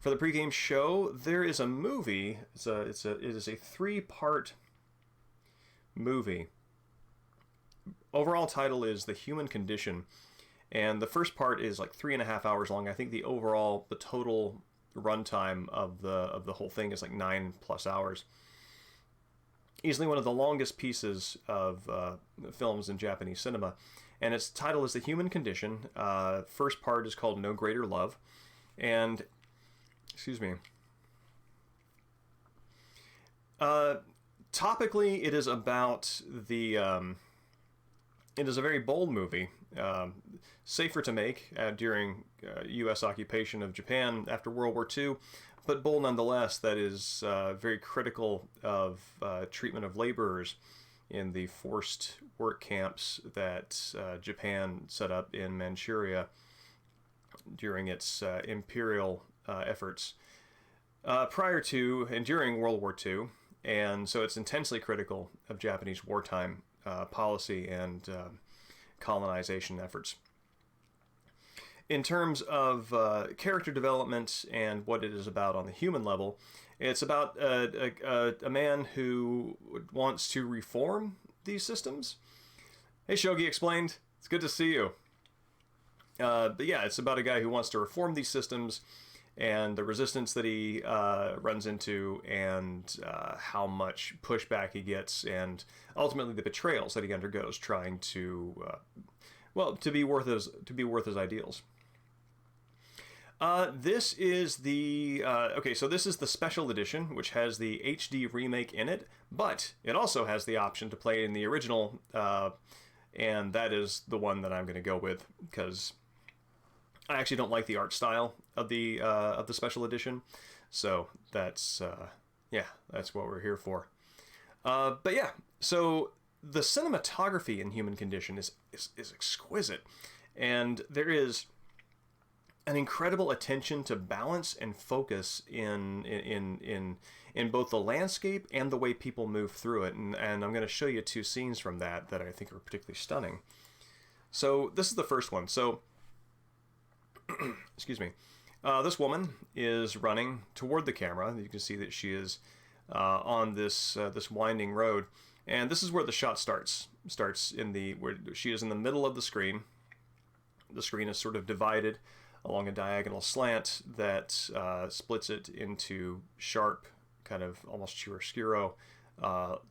For the pregame show, there is a movie. It is a 3-part movie. Overall title is The Human Condition, and the first part is like 3.5 hours long. I think the total runtime of the whole thing is like 9+ hours. Easily one of the longest pieces of films in Japanese cinema, and its title is The Human Condition. First part is called No Greater Love, and excuse me. Topically, it is about the. It is a very bold movie, safer to make during U.S. occupation of Japan after World War II, but bold nonetheless. That is very critical of treatment of laborers in the forced work camps that Japan set up in Manchuria during its imperial efforts prior to and during World War II. And so it's intensely critical of Japanese wartime policy and colonization efforts. In terms of character development and what it is about on the human level, it's about a man who wants to reform these systems. Hey, Shogi Explained. It's good to see you. But yeah, it's about a guy who wants to reform these systems and the resistance that he runs into, and how much pushback he gets, and ultimately the betrayals that he undergoes trying to, to be worth his ideals. This is the so this is the special edition, which has the HD remake in it, but it also has the option to play in the original, and that is the one that I'm going to go with because I actually don't like the art style of the special edition, so that's that's what we're here for. But yeah, so the cinematography in Human Condition is exquisite, and there is an incredible attention to balance and focus in both the landscape and the way people move through it, and I'm going to show you 2 scenes from that I think are particularly stunning. So this is the first one. So. Excuse me. This woman is running toward the camera. You can see that she is on this winding road, and this is where the shot starts. Where she is in the middle of the screen. The screen is sort of divided along a diagonal slant that splits it into sharp, kind of almost chiaroscuro,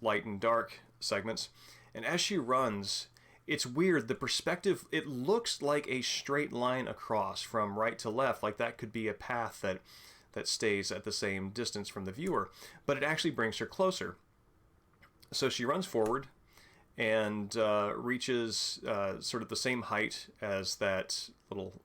light and dark segments. And as she runs, it's weird, the perspective, it looks like a straight line across from right to left, like that could be a path that stays at the same distance from the viewer, but it actually brings her closer. So she runs forward and reaches sort of the same height as that little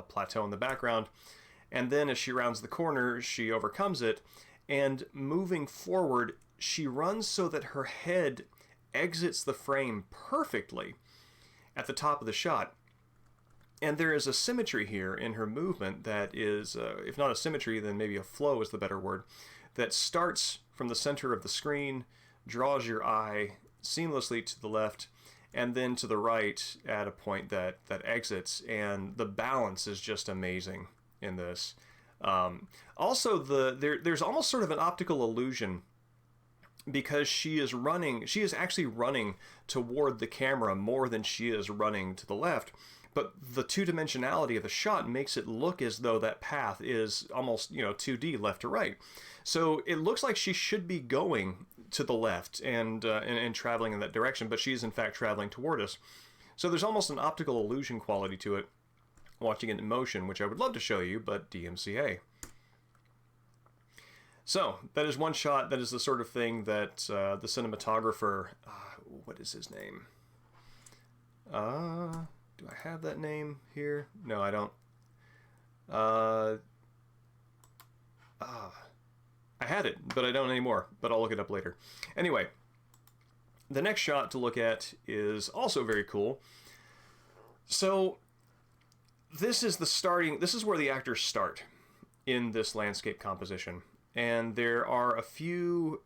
plateau in the background, and then as she rounds the corner, she overcomes it, and moving forward, she runs so that her head exits the frame perfectly at the top of the shot. And there is a symmetry here in her movement that is, if not a symmetry, then maybe a flow is the better word, that starts from the center of the screen, draws your eye seamlessly to the left, and then to the right at a point that exits. And the balance is just amazing in this. Also, there's almost sort of an optical illusion, because she is actually running toward the camera more than she is running to the left. But the 2-dimensionality of the shot makes it look as though that path is almost, 2D left to right. So it looks like she should be going to the left and traveling in that direction, but she's in fact traveling toward us. So there's almost an optical illusion quality to it, watching it in motion, which I would love to show you, but DMCA. So, that is one shot. That is the sort of thing that the cinematographer, what is his name? Do I have that name here? No, I don't. I had it, but I don't anymore, but I'll look it up later. Anyway, the next shot to look at is also very cool. So, this is where the actors start in this landscape composition. And there are a few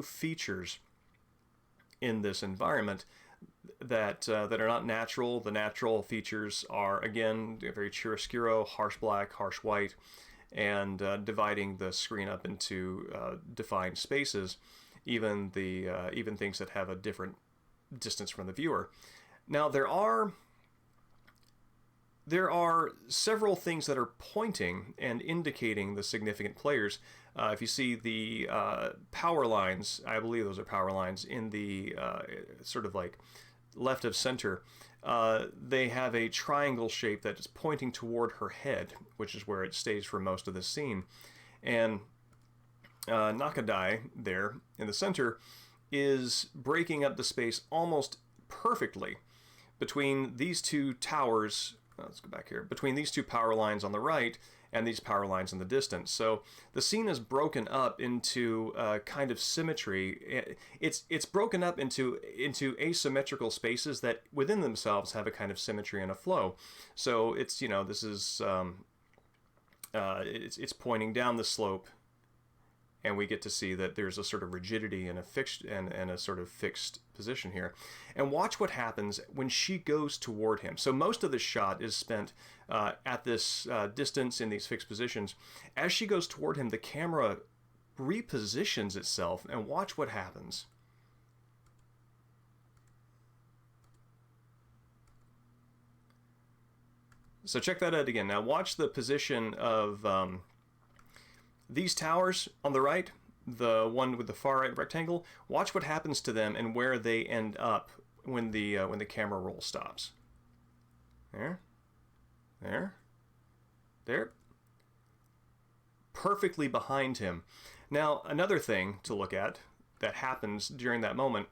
features in this environment that are not natural. The natural features are, again, very chiaroscuro, harsh black, harsh white, and dividing the screen up into defined spaces, even things that have a different distance from the viewer. Now there are several things that are pointing and indicating the significant players. If you see the power lines, I believe those are power lines in the sort of like left of center, they have a triangle shape that is pointing toward her head, which is where it stays for most of the scene. And Nakadai there in the center is breaking up the space almost perfectly between these two towers. Let's go back here. Between these two power lines on the right and these power lines in the distance. So the scene is broken up into kind of symmetry. It's broken up into asymmetrical spaces that within themselves have a kind of symmetry and a flow. So it's, this is it's pointing down the slope, and we get to see that there's a sort of rigidity and a sort of fixed position here. And watch what happens when she goes toward him. So most of the shot is spent at this distance in these fixed positions. As she goes toward him, the camera repositions itself, and watch what happens. So check that out again. Now watch the position of these towers on the right, the one with the far right rectangle. Watch what happens to them and where they end up when the camera roll stops. There, perfectly behind him. Now another thing to look at that happens during that moment.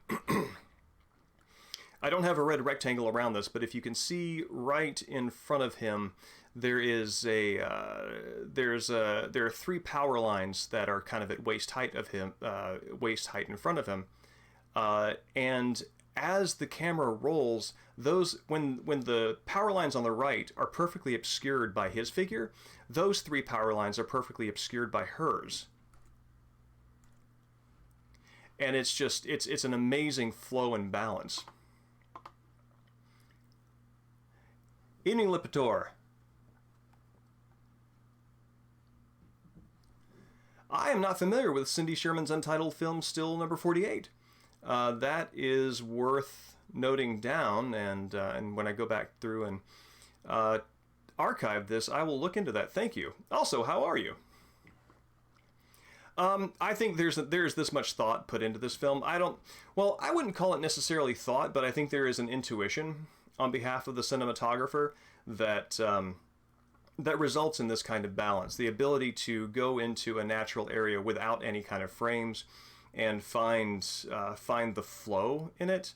I don't have a red rectangle around this, but if you can see right in front of him, there are three power lines that are kind of at waist height of him, waist height in front of him, and as the camera rolls, those when the power lines on the right are perfectly obscured by his figure, those three power lines are perfectly obscured by hers, and it's an amazing flow and balance. Evening, Lipitor. I am not familiar with Cindy Sherman's untitled film Still Number 48. That is worth noting down, and when I go back through and archive this, I will look into that. Thank you. Also, how are you? I think there's this much thought put into this film. I wouldn't call it necessarily thought, but I think there is an intuition on behalf of the cinematographer that that results in this kind of balance. The ability to go into a natural area without any kind of frames and find the flow in it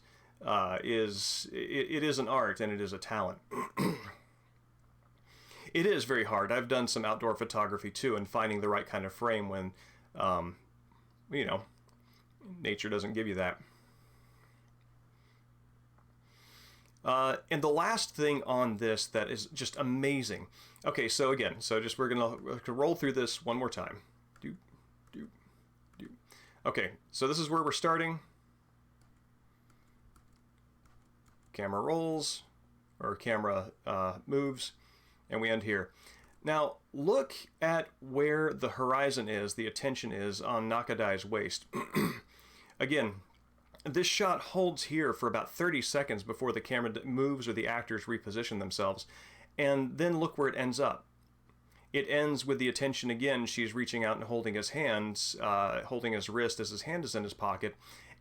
is an art, and it is a talent. It is very hard. I've done some outdoor photography too, and finding the right kind of frame when nature doesn't give you that. And the last thing on this that is just amazing. Okay, so again, we're gonna roll through this one more time. Okay, so this is where we're starting. Camera rolls, or camera moves, and we end here. Now, look at where the horizon is, the attention is on Nakadai's waist. Again, this shot holds here for about 30 seconds before the camera moves or the actors reposition themselves. And then look where it ends up. It ends with the attention again. She's reaching out and holding his hands, holding his wrist as his hand is in his pocket.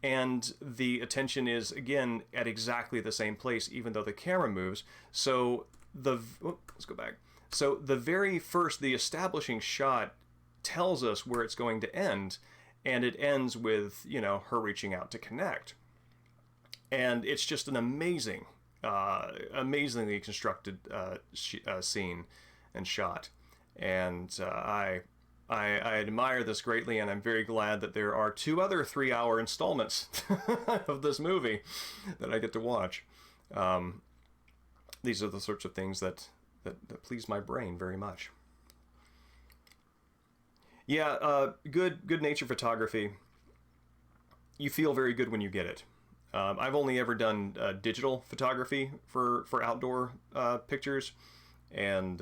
And the attention is, again, at exactly the same place, even though the camera moves. So let's go back. So the establishing shot tells us where it's going to end. And it ends with, her reaching out to connect. And it's just an amazingly constructed scene and shot. And I admire this greatly, and I'm very glad that there are 2 other 3-hour installments of this movie that I get to watch. These are the sorts of things that please my brain very much. Yeah, good nature photography. You feel very good when you get it. I've only ever done digital photography for outdoor pictures, and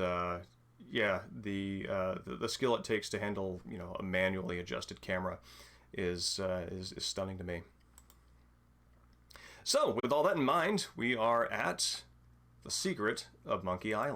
yeah, the skill it takes to handle a manually adjusted camera is stunning to me. So with all that in mind, we are at the secret of Monkey Island.